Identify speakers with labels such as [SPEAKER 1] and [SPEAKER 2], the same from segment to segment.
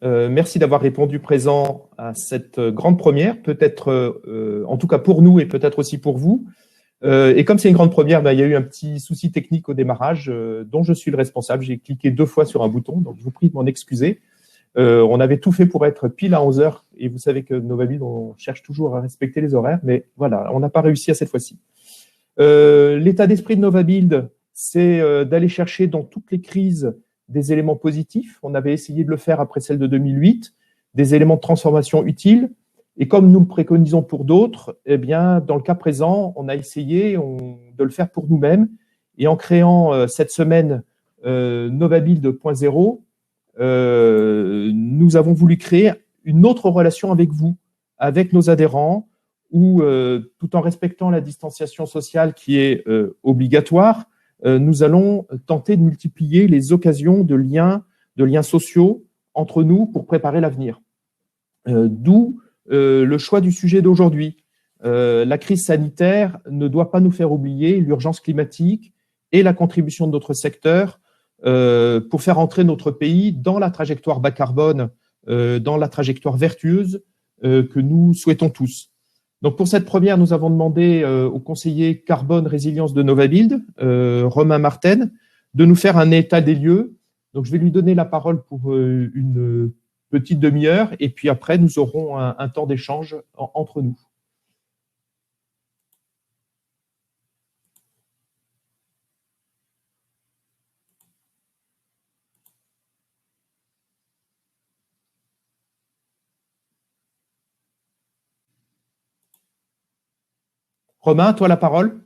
[SPEAKER 1] Merci d'avoir répondu présent à cette grande première, peut-être en tout cas pour nous et peut-être aussi pour vous. Et comme c'est une grande première, il y a eu un petit souci technique au démarrage dont je suis le responsable. J'ai cliqué 2 fois sur un bouton, donc je vous prie de m'en excuser. On avait tout fait pour être pile à 11 heures et vous savez que Novabuild, on cherche toujours à respecter les horaires, mais voilà, on n'a pas réussi à cette fois-ci. L'état d'esprit de Novabuild, c'est d'aller chercher dans toutes les crises des éléments positifs. On avait essayé de le faire après celle de 2008, des éléments de transformation utiles. Et comme nous le préconisons pour d'autres, eh bien, dans le cas présent, on a essayé de le faire pour nous-mêmes. Et en créant cette semaine Novabuild 2.0, nous avons voulu créer une autre relation avec vous, avec nos adhérents, où tout en respectant la distanciation sociale qui est obligatoire, nous allons tenter de multiplier les occasions de liens sociaux entre nous pour préparer l'avenir. D'où le choix du sujet d'aujourd'hui. La crise sanitaire ne doit pas nous faire oublier l'urgence climatique et la contribution de notre secteur pour faire entrer notre pays dans la trajectoire bas carbone, dans la trajectoire vertueuse que nous souhaitons tous. Donc pour cette première, nous avons demandé au conseiller carbone résilience de Novabuild, Romain Marten, de nous faire un état des lieux. Donc je vais lui donner la parole pour une petite demi-heure et puis après nous aurons un temps d'échange entre nous. Romain, toi la parole.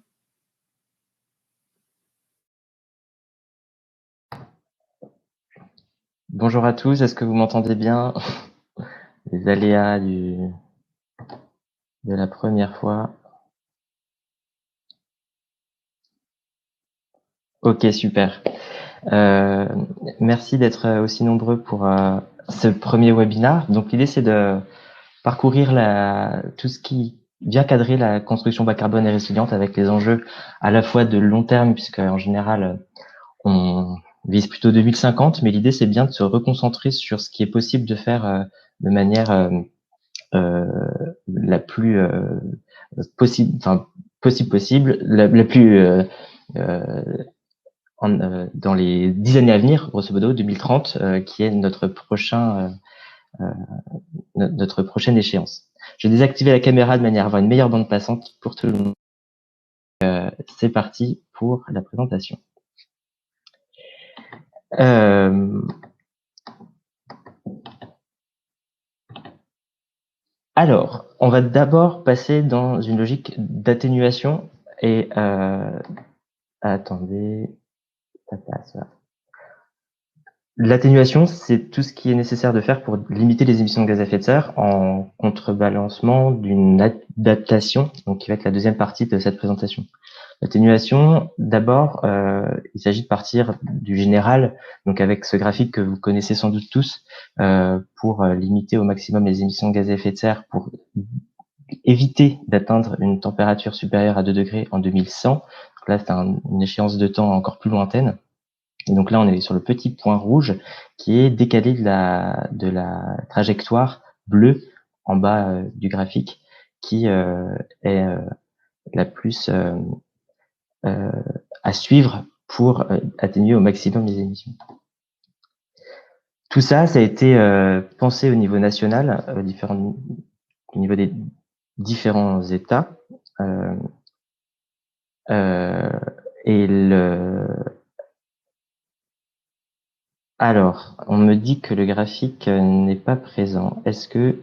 [SPEAKER 2] Bonjour à tous, est-ce que vous m'entendez bien? Les aléas de la première fois. Ok, super. Merci d'être aussi nombreux pour ce premier webinaire. Donc l'idée c'est de parcourir tout ce qui vient cadrer la construction bas carbone et résiliente avec les enjeux à la fois de long terme, puisque en général on vise plutôt 2050, mais l'idée c'est bien de se reconcentrer sur ce qui est possible de faire de manière la plus possible, la plus dans les 10 années à venir, grosso modo 2030, qui est notre prochaine échéance. Je vais désactiver la caméra de manière à avoir une meilleure bande passante pour tout le monde. C'est parti pour la présentation. Alors, on va d'abord passer dans une logique d'atténuation et attendez, ça passe là. L'atténuation, c'est tout ce qui est nécessaire de faire pour limiter les émissions de gaz à effet de serre en contrebalancement d'une adaptation, donc qui va être la deuxième partie de cette présentation. L'atténuation, d'abord, il s'agit de partir du général, donc avec ce graphique que vous connaissez sans doute tous, pour limiter au maximum les émissions de gaz à effet de serre, pour éviter d'atteindre une température supérieure à 2 degrés en 2100. Donc là, c'est une échéance de temps encore plus lointaine. Et donc là, on est sur le petit point rouge qui est décalé de la trajectoire bleue en bas du graphique, qui est la plus à suivre pour atténuer au maximum les émissions. Tout ça, ça a été pensé au niveau national, au niveau des différents États. Alors, on me dit que le graphique n'est pas présent. Est-ce que...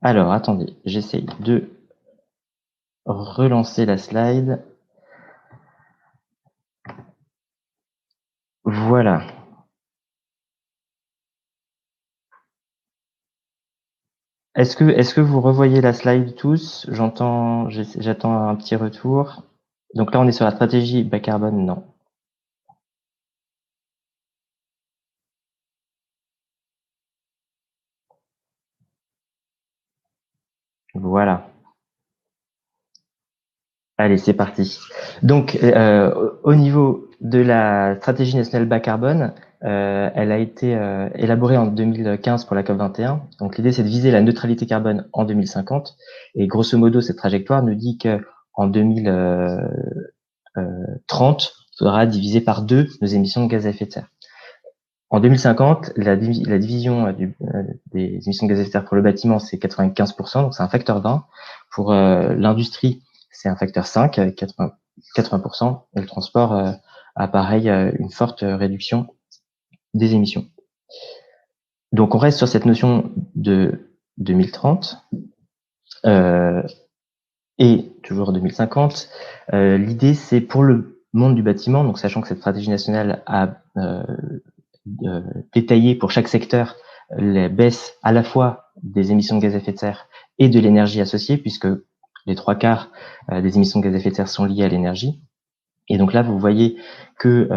[SPEAKER 2] Alors, attendez, j'essaye de relancer la slide. Voilà. Est-ce que vous revoyez la slide tous? J'attends un petit retour. Donc là, on est sur la stratégie bas carbone, non. Voilà. Allez, c'est parti. Donc, au niveau de la stratégie nationale bas carbone, elle a été élaborée en 2015 pour la COP21. Donc, l'idée, c'est de viser la neutralité carbone en 2050. Et grosso modo, cette trajectoire nous dit que en 2030, il faudra diviser par 2 nos émissions de gaz à effet de serre. En 2050, la division des émissions de gaz à effet de serre pour le bâtiment, c'est 95%, donc c'est un facteur 20. Pour l'industrie, c'est un facteur 5 avec 80%, et le transport a pareil une forte réduction des émissions. Donc on reste sur cette notion de 2030 et toujours 2050. L'idée, c'est pour le monde du bâtiment, donc sachant que cette stratégie nationale a détaillé pour chaque secteur les baisses à la fois des émissions de gaz à effet de serre et de l'énergie associée, puisque les 3/4 des émissions de gaz à effet de serre sont liées à l'énergie. Et donc là, vous voyez que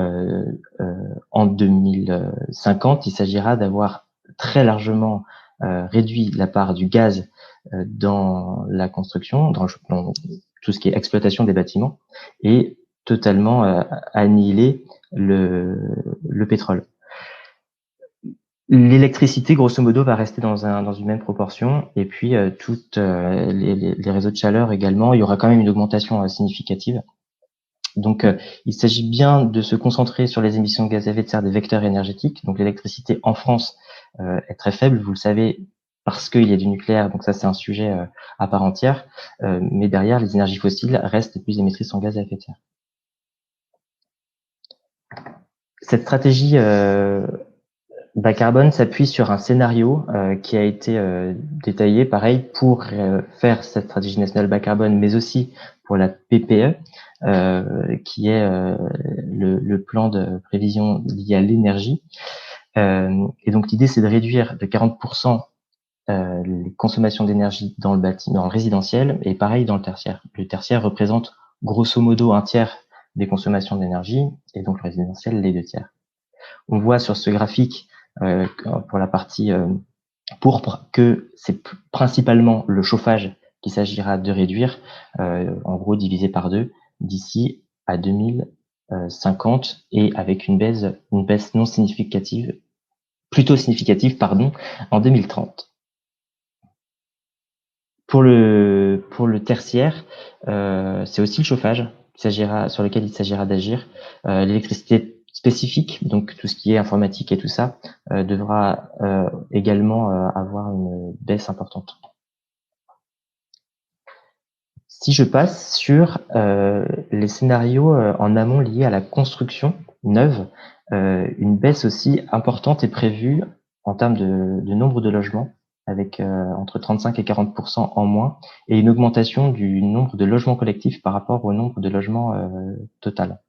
[SPEAKER 2] en 2050, il s'agira d'avoir très largement réduit la part du gaz dans la construction, dans tout ce qui est exploitation des bâtiments, et totalement annihiler le pétrole. L'électricité, grosso modo, va rester dans une même proportion, et puis toutes les réseaux de chaleur également. Il y aura quand même une augmentation significative. Donc, il s'agit bien de se concentrer sur les émissions de gaz à effet de serre des vecteurs énergétiques. Donc, l'électricité en France est très faible, vous le savez, parce qu'il y a du nucléaire. Donc, ça, c'est un sujet à part entière. Mais derrière, les énergies fossiles restent les plus émettrices en gaz à effet de serre. Cette stratégie bas carbone s'appuie sur un scénario qui a été détaillé, pareil, pour faire cette stratégie nationale bas carbone, mais aussi pour la PPE, qui est le plan de prévision lié à l'énergie. Et donc l'idée, c'est de réduire de 40% les consommations d'énergie dans le bâtiment, dans le résidentiel, et pareil dans le tertiaire. Le tertiaire représente grosso modo 1/3 des consommations d'énergie, et donc le résidentiel les 2/3. On voit sur ce graphique pour la partie pourpre que c'est principalement le chauffage qu'il s'agira de réduire, en gros divisé par 2 d'ici à 2050, et avec une baisse non significative, plutôt significative, pardon, en 2030. Pour le tertiaire, c'est aussi le chauffage sur lequel il s'agira d'agir. L'électricité spécifique, donc tout ce qui est informatique et tout ça, devra également avoir une baisse importante. Si je passe sur les scénarios en amont liés à la construction neuve, une baisse aussi importante est prévue en termes de nombre de logements, avec entre 35 et 40% en moins, et une augmentation du nombre de logements collectifs par rapport au nombre de logements total.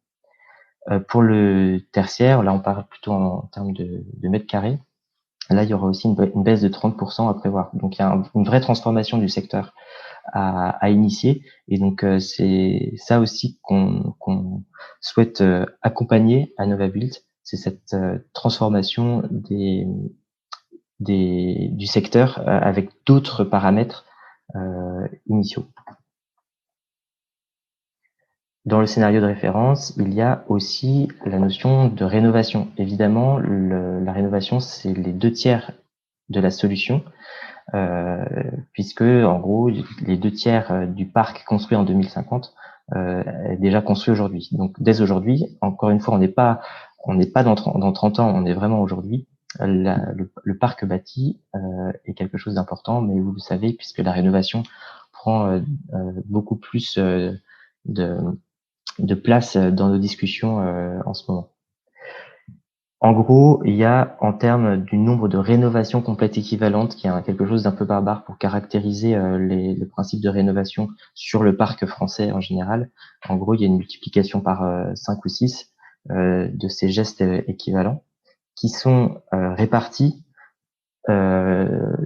[SPEAKER 2] Pour le tertiaire, là on parle plutôt en termes de mètres carrés. Là, il y aura aussi une baisse de 30% à prévoir. Donc, il y a une vraie transformation du secteur à initier. Et donc, c'est ça aussi qu'on souhaite accompagner à NovaBuild. C'est cette transformation du secteur avec d'autres paramètres initiaux. Dans le scénario de référence, il y a aussi la notion de rénovation. Évidemment, la rénovation, c'est les 2/3 de la solution, puisque en gros, les 2/3 du parc construit en 2050 est déjà construit aujourd'hui. Donc, dès aujourd'hui, encore une fois, on n'est pas dans 30 ans, on est vraiment aujourd'hui. Le parc bâti est quelque chose d'important, mais vous le savez, puisque la rénovation prend beaucoup plus de place dans nos discussions en ce moment. En gros, il y a, en termes du nombre de rénovations complètes équivalentes, qui est quelque chose d'un peu barbare pour caractériser le principe de rénovation sur le parc français en général. En gros, il y a une multiplication par 5 ou 6 de ces gestes équivalents qui sont répartis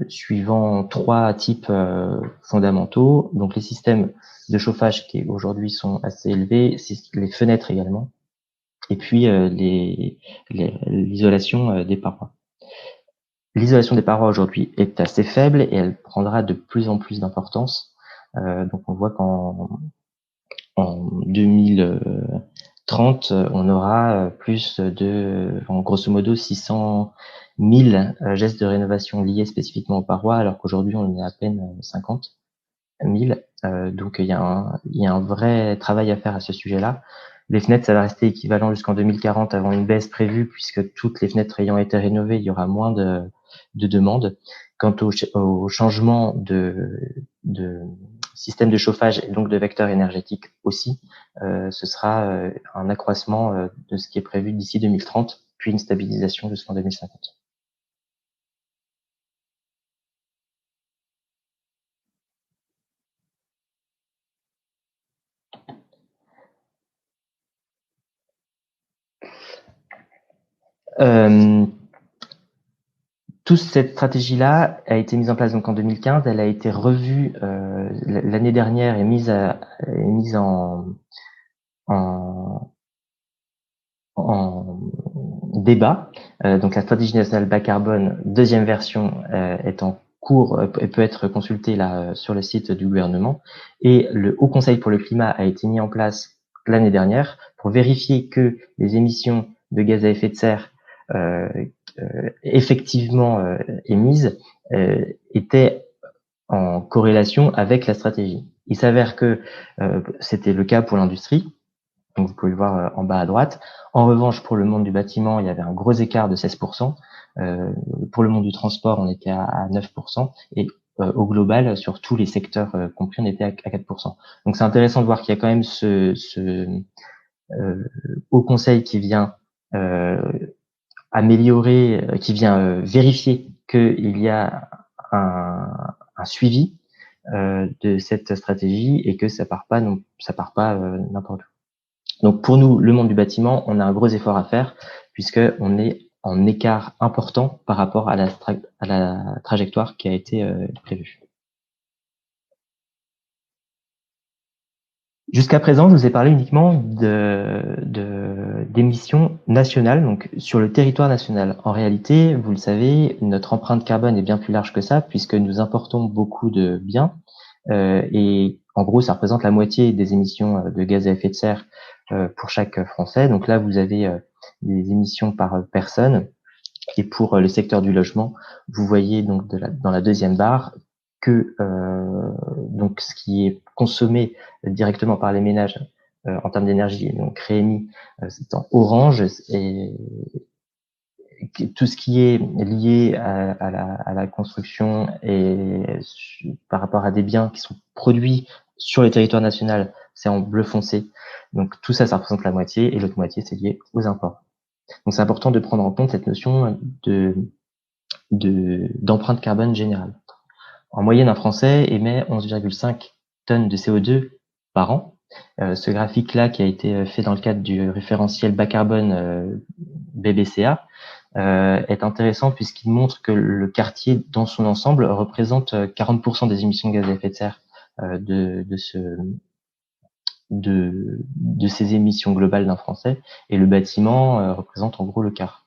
[SPEAKER 2] suivant 3 types fondamentaux. Donc, les systèmes de chauffage qui aujourd'hui sont assez élevés, les fenêtres également, et puis l'isolation des parois. L'isolation des parois aujourd'hui est assez faible et elle prendra de plus en plus d'importance. Donc on voit qu'en 2030, on aura plus de, en grosso modo, 600 000 gestes de rénovation liés spécifiquement aux parois, alors qu'aujourd'hui on est à peine 50 000. Donc il y a un vrai travail à faire à ce sujet-là. Les fenêtres, ça va rester équivalent jusqu'en 2040 avant une baisse prévue, puisque toutes les fenêtres ayant été rénovées, il y aura moins de demandes. Quant au changement de système de chauffage et donc de vecteur énergétique aussi, ce sera un accroissement de ce qui est prévu d'ici 2030, puis une stabilisation jusqu'en 2050. Toute cette stratégie-là a été mise en place donc en 2015. Elle a été revue l'année dernière et mise en débat. Donc la stratégie nationale bas carbone, deuxième version, est en cours et peut être consultée là sur le site du gouvernement. Et le Haut Conseil pour le climat a été mis en place l'année dernière pour vérifier que les émissions de gaz à effet de serre effectivement émises étaient en corrélation avec la stratégie. Il s'avère que c'était le cas pour l'industrie. Donc, vous pouvez le voir en bas à droite. En revanche, pour le monde du bâtiment, il y avait un gros écart de 16%. Pour le monde du transport, on était à 9%. Et au global, sur tous les secteurs compris, on était à 4%. Donc, c'est intéressant de voir qu'il y a quand même ce haut conseil qui vient améliorer, qui vient vérifier qu'il y a un suivi de cette stratégie et que ça part pas n'importe où. Donc pour nous, le monde du bâtiment, on a un gros effort à faire puisque on est en écart important par rapport à la trajectoire qui a été prévue. Jusqu'à présent, je vous ai parlé uniquement d'émissions nationales, donc sur le territoire national. En réalité, vous le savez, notre empreinte carbone est bien plus large que ça, puisque nous importons beaucoup de biens, et en gros, ça représente la moitié des émissions de gaz à effet de serre pour chaque Français. Donc là, vous avez des émissions par personne. Et pour le secteur du logement, vous voyez donc dans la deuxième barre que donc ce qui est consommé directement par les ménages en termes d'énergie, donc Rémi, c'est en orange, et tout ce qui est lié à la construction et par rapport à des biens qui sont produits sur le territoire national, c'est en bleu foncé. Donc tout ça, ça représente la moitié, et l'autre moitié, c'est lié aux imports. Donc c'est important de prendre en compte cette notion d'empreinte carbone générale. En moyenne, un Français émet 11,5 tonnes de CO2 par an. Ce graphique-là, qui a été fait dans le cadre du référentiel bas carbone BBCA, est intéressant puisqu'il montre que le quartier dans son ensemble représente 40% des émissions de gaz à effet de serre de ces émissions globales d'un Français, et le bâtiment représente en gros le quart.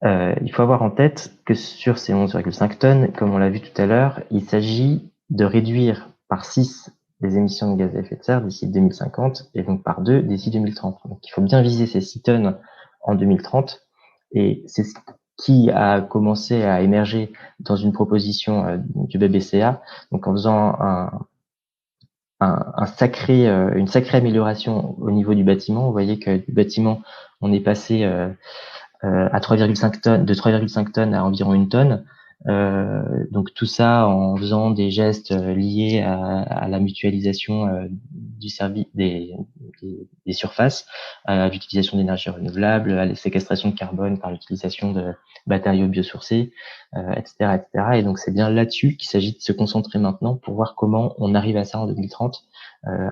[SPEAKER 2] Il faut avoir en tête que sur ces 11,5 tonnes, comme on l'a vu tout à l'heure, il s'agit de réduire par 6 les émissions de gaz à effet de serre d'ici 2050 et donc par 2 d'ici 2030. Donc il faut bien viser ces 6 tonnes en 2030, et c'est ce qui a commencé à émerger dans une proposition du BBCA, donc en faisant une sacrée amélioration au niveau du bâtiment. Vous voyez que du bâtiment, on est passé à 3,5 tonnes, de 3,5 tonnes à environ 1 tonne. Donc tout ça en faisant des gestes liés à la mutualisation du service des surfaces, à l'utilisation d'énergie renouvelable, à la séquestration de carbone par l'utilisation de matériaux biosourcés, etc., etc. Et donc c'est bien là-dessus qu'il s'agit de se concentrer maintenant pour voir comment on arrive à ça en 2030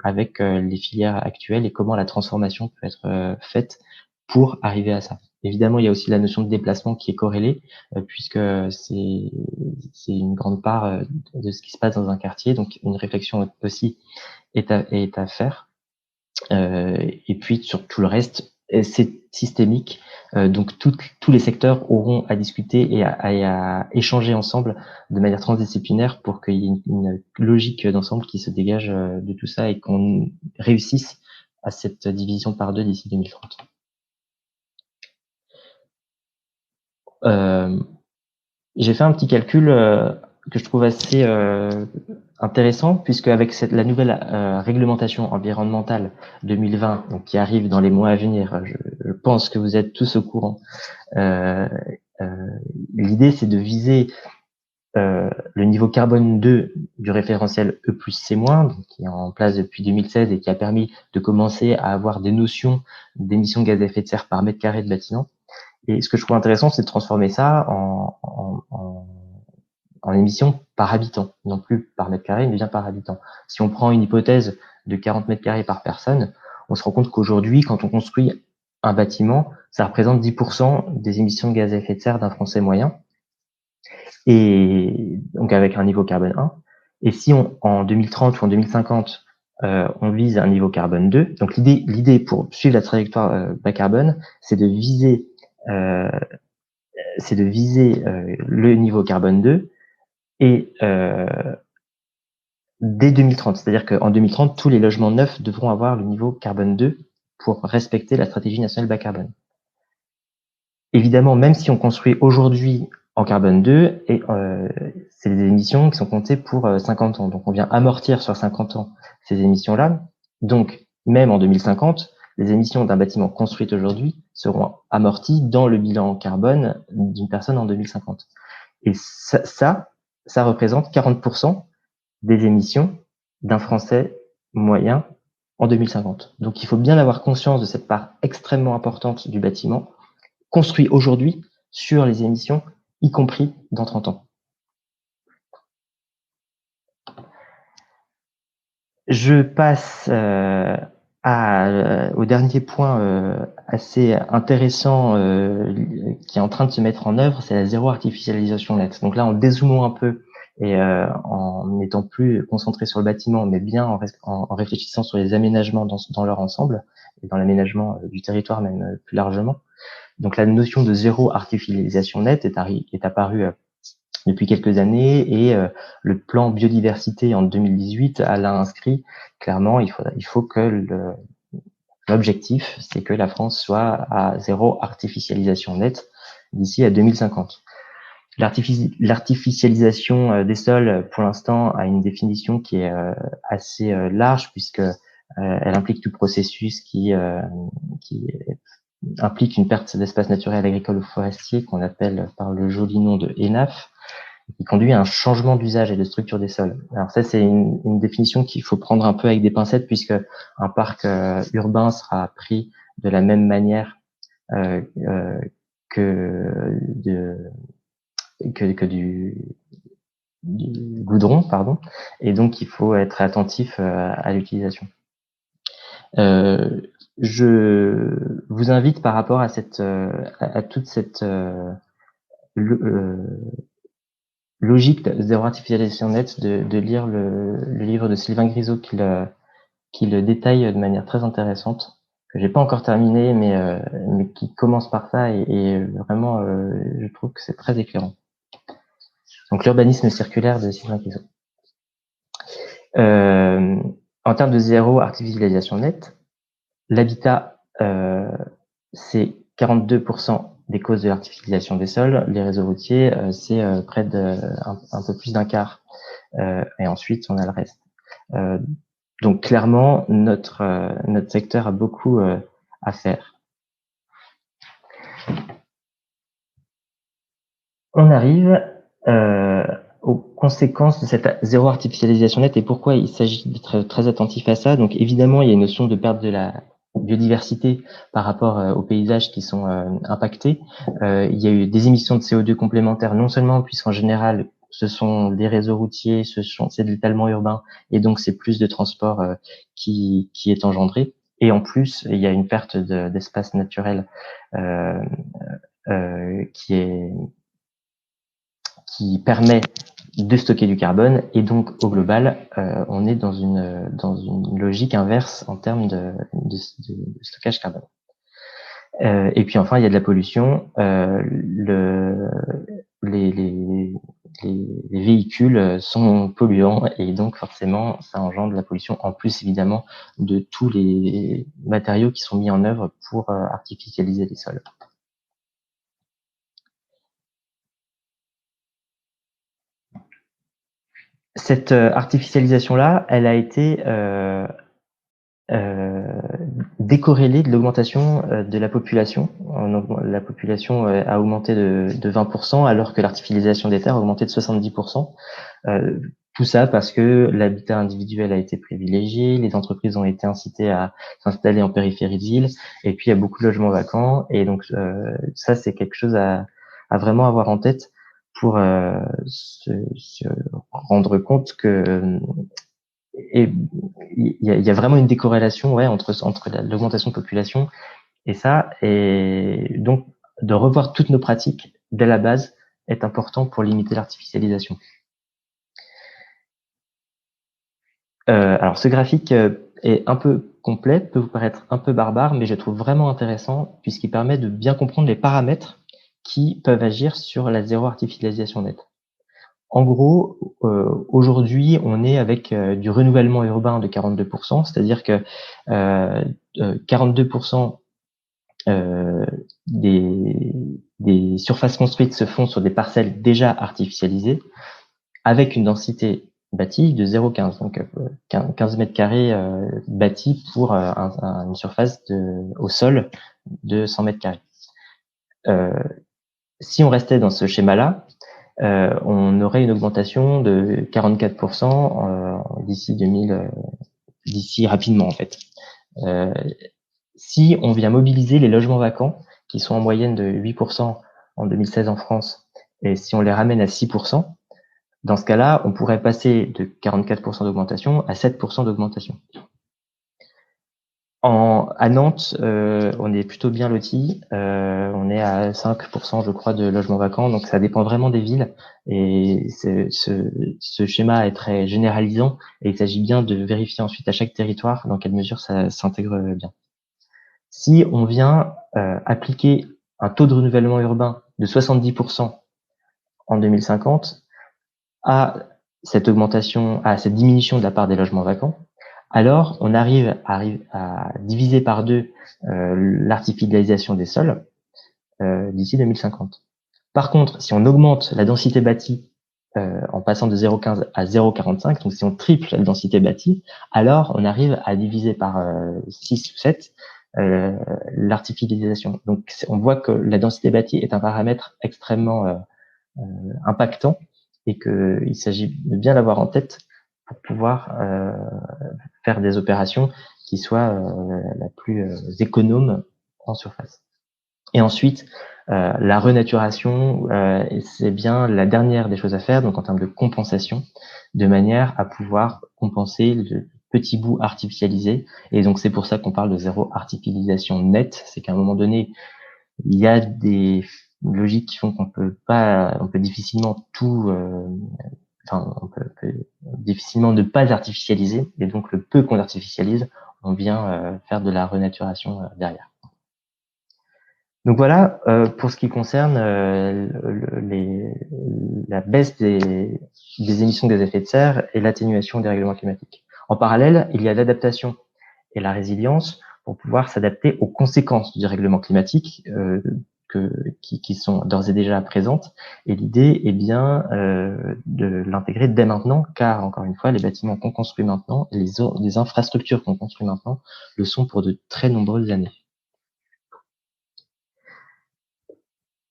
[SPEAKER 2] avec les filières actuelles, et comment la transformation peut être faite pour arriver à ça. Évidemment, il y a aussi la notion de déplacement qui est corrélée, puisque c'est une grande part de ce qui se passe dans un quartier. Donc, une réflexion aussi est à faire. Et puis, sur tout le reste, c'est systémique. Donc tous les secteurs auront à discuter et à échanger ensemble de manière transdisciplinaire pour qu'il y ait une logique d'ensemble qui se dégage de tout ça et qu'on réussisse à cette division par 2 d'ici 2030. J'ai fait un petit calcul que je trouve assez intéressant, puisque avec la nouvelle réglementation environnementale 2020, donc qui arrive dans les mois à venir, je pense que vous êtes tous au courant. L'idée, c'est de viser le niveau carbone 2 du référentiel E plus C-, qui est en place depuis 2016 et qui a permis de commencer à avoir des notions d'émissions de gaz à effet de serre par mètre carré de bâtiment. Et ce que je trouve intéressant, c'est de transformer ça en émissions par habitant, non plus par mètre carré, mais bien par habitant. Si on prend une hypothèse de 40 mètres carrés par personne, on se rend compte qu'aujourd'hui, quand on construit un bâtiment, ça représente 10% des émissions de gaz à effet de serre d'un Français moyen, et donc avec un niveau carbone 1. Et si en 2030 ou en 2050, on vise un niveau carbone 2, donc l'idée pour suivre la trajectoire bas carbone, c'est de viser le niveau carbone 2 et dès 2030. C'est-à-dire qu'en 2030, tous les logements neufs devront avoir le niveau carbone 2 pour respecter la stratégie nationale bas carbone. Évidemment, même si on construit aujourd'hui en carbone 2, et c'est des émissions qui sont comptées pour 50 ans. Donc on vient amortir sur 50 ans ces émissions-là. Donc même en 2050, les émissions d'un bâtiment construit aujourd'hui seront amorties dans le bilan carbone d'une personne en 2050. Et ça représente 40% des émissions d'un Français moyen en 2050. Donc il faut bien avoir conscience de cette part extrêmement importante du bâtiment construit aujourd'hui sur les émissions, y compris dans 30 ans. Je passe au dernier point assez intéressant qui est en train de se mettre en œuvre, c'est la zéro artificialisation nette. Donc là, en dézoomant un peu et en n'étant plus concentré sur le bâtiment, mais bien en réfléchissant sur les aménagements dans leur ensemble, et dans l'aménagement du territoire même plus largement. Donc la notion de zéro artificialisation nette est apparue depuis quelques années et le plan biodiversité en 2018 l'a inscrit clairement. Il faut que l'objectif, c'est que la France soit à zéro artificialisation nette d'ici à 2050. L'artificialisation des sols, pour l'instant, a une définition qui est assez large puisque elle implique tout processus qui implique une perte d'espace naturel agricole ou forestier qu'on appelle par le joli nom de ENAF, qui conduit à un changement d'usage et de structure des sols. Alors ça, c'est une définition qu'il faut prendre un peu avec des pincettes puisque un parc urbain sera pris de la même manière que du goudron, pardon, et donc il faut être attentif à l'utilisation. Je vous invite par rapport à toute cette logique de zéro artificialisation nette de lire le livre de Sylvain Grisot qui le détaille de manière très intéressante, que j'ai pas encore terminé, mais qui commence par ça et vraiment je trouve que c'est très éclairant. Donc l'urbanisme circulaire de Sylvain Grisot. En termes de zéro artificialisation nette, l'habitat, c'est 42% des causes de l'artificialisation des sols. Les réseaux routiers, c'est près de un peu plus d'un quart. Et ensuite, on a le reste. Donc clairement, notre secteur a beaucoup à faire. On arrive aux conséquences de cette zéro artificialisation nette et pourquoi il s'agit d'être très attentif à ça. Donc évidemment, il y a une notion de perte de la biodiversité par rapport aux paysages qui sont impactés. Il y a eu des émissions de CO2 complémentaires, non seulement puisqu'en général, ce sont des réseaux routiers, c'est de l'étalement urbain, et donc c'est plus de transport qui est engendré. Et en plus, il y a une perte d'espace naturel qui permet de stocker du carbone, et donc au global, on est dans une logique inverse en termes de stockage carbone. Et puis enfin, il y a de la pollution. Les véhicules sont polluants et donc forcément, ça engendre de la pollution en plus évidemment de tous les matériaux qui sont mis en œuvre pour artificialiser les sols. Cette artificialisation-là, elle a été décorrélée de l'augmentation de la population. La population a augmenté de 20%, alors que l'artificialisation des terres a augmenté de 70%. Tout ça parce que l'habitat individuel a été privilégié, les entreprises ont été incitées à s'installer en périphérie de ville, et puis il y a beaucoup de logements vacants. Et donc ça, c'est quelque chose à vraiment avoir en tête pour se rendre compte que il y a vraiment une décorrélation entre l'augmentation de population et ça. Et donc, de revoir toutes nos pratiques dès la base est important pour limiter l'artificialisation. Alors, ce graphique est un peu complet, peut vous paraître un peu barbare, mais je le trouve vraiment intéressant puisqu'il permet de bien comprendre les paramètres qui peuvent agir sur la zéro artificialisation nette. En gros, aujourd'hui, on est avec du renouvellement urbain de 42%, c'est-à-dire que 42% des surfaces construites se font sur des parcelles déjà artificialisées, avec une densité bâtie de 0,15, donc 15 mètres carrés bâtis pour une surface au sol de 100 mètres carrés. Si on restait dans ce schéma-là, on aurait une augmentation de 44% d'ici rapidement en fait. Si on vient mobiliser les logements vacants, qui sont en moyenne de 8% en 2016 en France, et si on les ramène à 6%, dans ce cas-là, on pourrait passer de 44% d'augmentation à 7% d'augmentation. À Nantes, on est plutôt bien loti. On est à 5%, je crois, de logements vacants. Donc, ça dépend vraiment des villes. Et ce schéma est très généralisant. Et il s'agit bien de vérifier ensuite à chaque territoire dans quelle mesure ça s'intègre bien. Si on vient appliquer un taux de renouvellement urbain de 70% en 2050 à cette augmentation, à cette diminution de la part des logements vacants, alors on arrive à diviser par deux l'artificialisation des sols d'ici 2050. Par contre, si on augmente la densité bâtie en passant de 0,15 à 0,45, donc si on triple la densité bâtie, alors on arrive à diviser par 6 ou 7 l'artificialisation. Donc on voit que la densité bâtie est un paramètre extrêmement impactant et qu'il s'agit de bien l'avoir en tête pour pouvoir faire des opérations qui soient la plus économe en surface. Et ensuite, la renaturation, c'est bien la dernière des choses à faire, donc en termes de compensation, de manière à pouvoir compenser le petit bout artificialisé. Et donc c'est pour ça qu'on parle de zéro artificialisation nette, c'est qu'à un moment donné, il y a des logiques qui font qu'on peut difficilement on peut difficilement ne pas artificialiser, et donc le peu qu'on artificialise, on vient faire de la renaturation derrière. Donc voilà, pour ce qui concerne la baisse des émissions de gaz à effet de serre et l'atténuation des règlements climatiques. En parallèle, il y a l'adaptation et la résilience pour pouvoir s'adapter aux conséquences du dérèglement climatique qui sont d'ores et déjà présentes. Et l'idée est bien de l'intégrer dès maintenant, car encore une fois, les bâtiments qu'on construit maintenant, les infrastructures qu'on construit maintenant, le sont pour de très nombreuses années.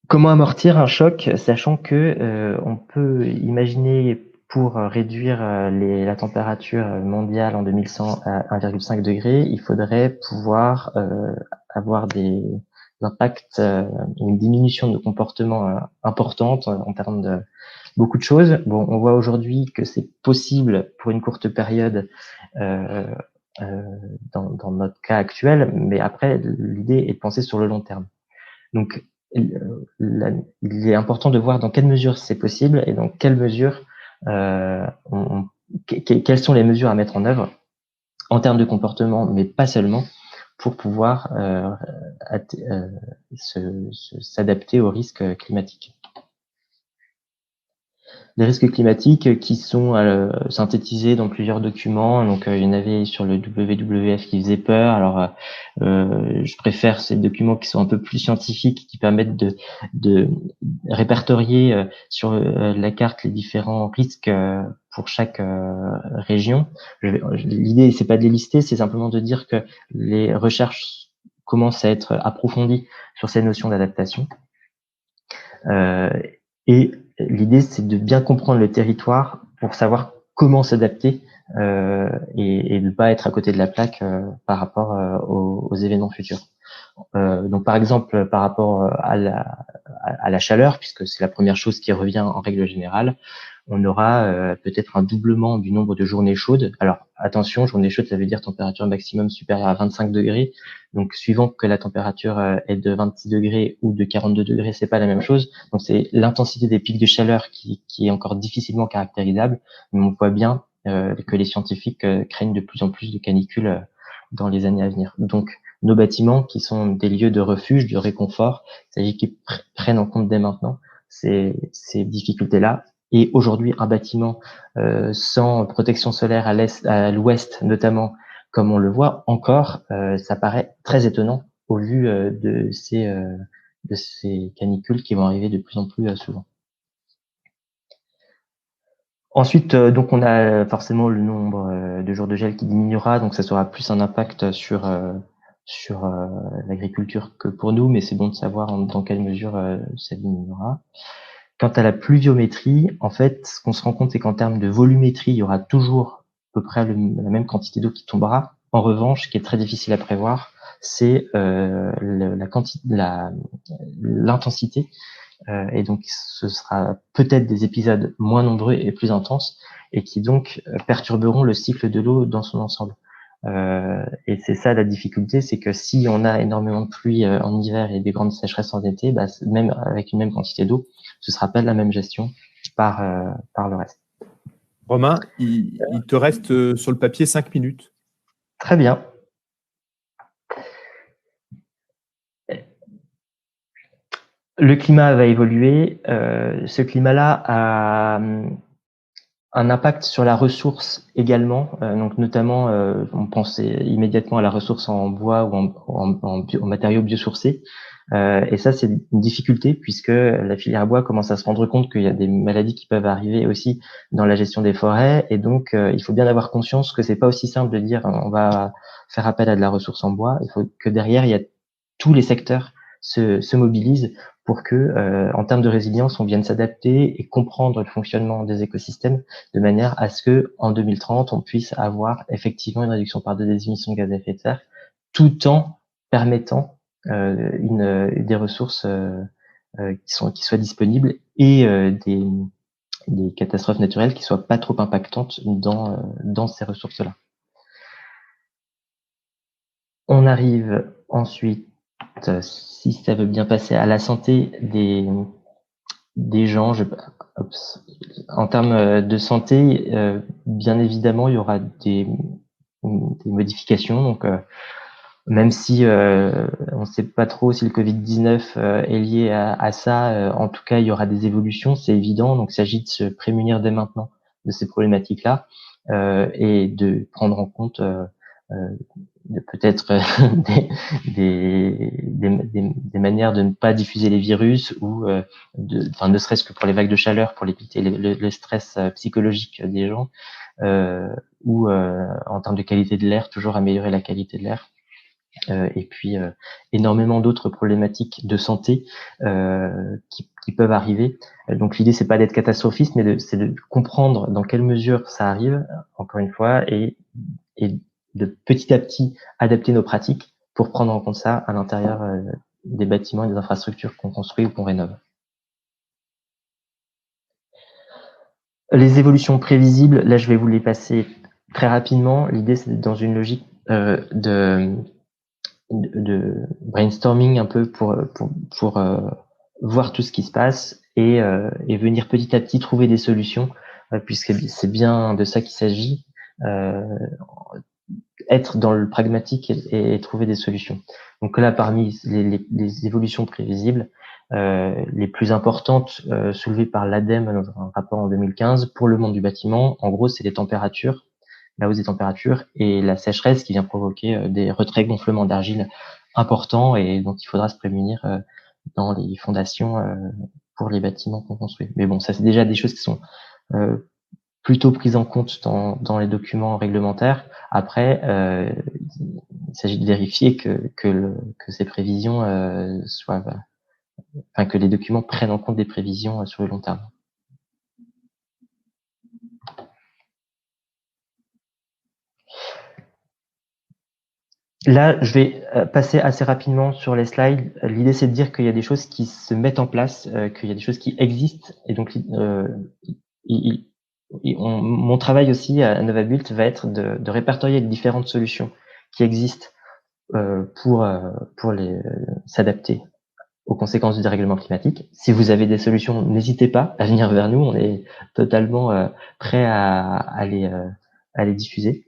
[SPEAKER 2] Comment amortir un choc, sachant que on peut imaginer pour réduire la température mondiale en 2100 à 1,5 degré, il faudrait pouvoir avoir des impacts, une diminution de comportement importante en termes de beaucoup de choses. Bon, on voit aujourd'hui que c'est possible pour une courte période dans notre cas actuel, mais après, l'idée est de penser sur le long terme. Donc, il est important de voir dans quelle mesure c'est possible et dans quelle mesure quelles sont les mesures à mettre en œuvre en termes de comportement, mais pas seulement, pour pouvoir s'adapter aux risques climatiques. Les risques climatiques qui sont synthétisés dans plusieurs documents. Donc, il y en avait sur le WWF qui faisait peur. Alors, je préfère ces documents qui sont un peu plus scientifiques, qui permettent de répertorier sur la carte les différents risques pour chaque région. L'idée, c'est pas de les lister, c'est simplement de dire que les recherches commencent à être approfondies sur ces notions d'adaptation. Et l'idée, c'est de bien comprendre le territoire pour savoir comment s'adapter et ne pas être à côté de la plaque par rapport aux événements futurs. Donc, par exemple, par rapport à la chaleur, puisque c'est la première chose qui revient en règle générale, on aura peut-être un doublement du nombre de journées chaudes. Alors, attention, journée chaude, ça veut dire température maximum supérieure à 25 degrés. Donc, suivant que la température est de 26 degrés ou de 42 degrés, c'est pas la même chose. Donc, c'est l'intensité des pics de chaleur qui est encore difficilement caractérisable. Mais on voit bien que les scientifiques craignent de plus en plus de canicules dans les années à venir. Donc, nos bâtiments, qui sont des lieux de refuge, de réconfort, il s'agit qu'ils prennent en compte dès maintenant ces difficultés-là. Et aujourd'hui, un bâtiment sans protection solaire à l'ouest notamment, comme on le voit encore, ça paraît très étonnant au vu de ces canicules qui vont arriver de plus en plus souvent. Ensuite, donc on a forcément le nombre de jours de gel qui diminuera, donc ça sera plus un impact sur l'agriculture que pour nous, mais c'est bon de savoir dans quelle mesure ça diminuera. Quant à la pluviométrie, en fait, ce qu'on se rend compte, c'est qu'en termes de volumétrie, il y aura toujours à peu près la même quantité d'eau qui tombera. En revanche, ce qui est très difficile à prévoir, c'est l'intensité. Et donc, ce sera peut-être des épisodes moins nombreux et plus intenses, et qui donc perturberont le cycle de l'eau dans son ensemble. Et c'est ça la difficulté, c'est que si on a énormément de pluie en hiver et des grandes sécheresses en été, même avec une même quantité d'eau, ce sera pas de la même gestion par le reste.
[SPEAKER 1] Romain, il te reste sur le papier 5 minutes.
[SPEAKER 2] Très bien. Le climat va évoluer. Ce climat-là a un impact sur la ressource également, donc notamment on pensait immédiatement à la ressource en bois ou en matériaux biosourcés, et ça c'est une difficulté puisque la filière bois commence à se rendre compte qu'il y a des maladies qui peuvent arriver aussi dans la gestion des forêts, et donc il faut bien avoir conscience que c'est pas aussi simple de dire on va faire appel à de la ressource en bois. Il faut que derrière il y a tous les secteurs se mobilisent pour que, en termes de résilience, on vienne s'adapter et comprendre le fonctionnement des écosystèmes de manière à ce que, en 2030, on puisse avoir effectivement une réduction par 2 des émissions de gaz à effet de serre, tout en permettant des ressources qui soient disponibles et des catastrophes naturelles qui soient pas trop impactantes dans ces ressources-là. On arrive ensuite, si ça veut bien passer, à la santé des gens. En termes de santé, bien évidemment, il y aura des modifications. Donc, même si on ne sait pas trop si le Covid-19 est lié à ça, en tout cas, il y aura des évolutions, c'est évident. Donc, il s'agit de se prémunir dès maintenant de ces problématiques-là et de prendre en compte peut-être des manières de ne pas diffuser les virus ou ne serait-ce que pour les vagues de chaleur, pour éviter le stress psychologique des gens, ou en termes de qualité de l'air, toujours améliorer la qualité de l'air. Et puis énormément d'autres problématiques de santé qui peuvent arriver. Donc l'idée c'est pas d'être catastrophiste, mais c'est de comprendre dans quelle mesure ça arrive, encore une fois, et de petit à petit adapter nos pratiques pour prendre en compte ça à l'intérieur des bâtiments et des infrastructures qu'on construit ou qu'on rénove. Les évolutions prévisibles, là je vais vous les passer très rapidement. L'idée c'est d'être dans une logique de brainstorming un peu pour voir tout ce qui se passe et venir petit à petit trouver des solutions, puisque c'est bien de ça qu'il s'agit. être dans le pragmatique et trouver des solutions. Donc là, parmi les évolutions prévisibles, les plus importantes soulevées par l'ADEME dans un rapport en 2015 pour le monde du bâtiment, en gros, c'est les températures, la hausse des températures et la sécheresse qui vient provoquer des retraits gonflements d'argile importants et dont il faudra se prémunir dans les fondations pour les bâtiments qu'on construit. Mais bon, ça c'est déjà des choses qui sont plutôt prises en compte dans les documents réglementaires. Après, il s'agit de vérifier que ces prévisions que les documents prennent en compte des prévisions sur le long terme. Là, je vais passer assez rapidement sur les slides. L'idée, c'est de dire qu'il y a des choses qui se mettent en place, qu'il y a des choses qui existent. Et donc, mon travail aussi à NovaBuild va être de répertorier les différentes solutions qui existent pour s'adapter aux conséquences du dérèglement climatique. Si vous avez des solutions, n'hésitez pas à venir vers nous. On est totalement prêts à les diffuser.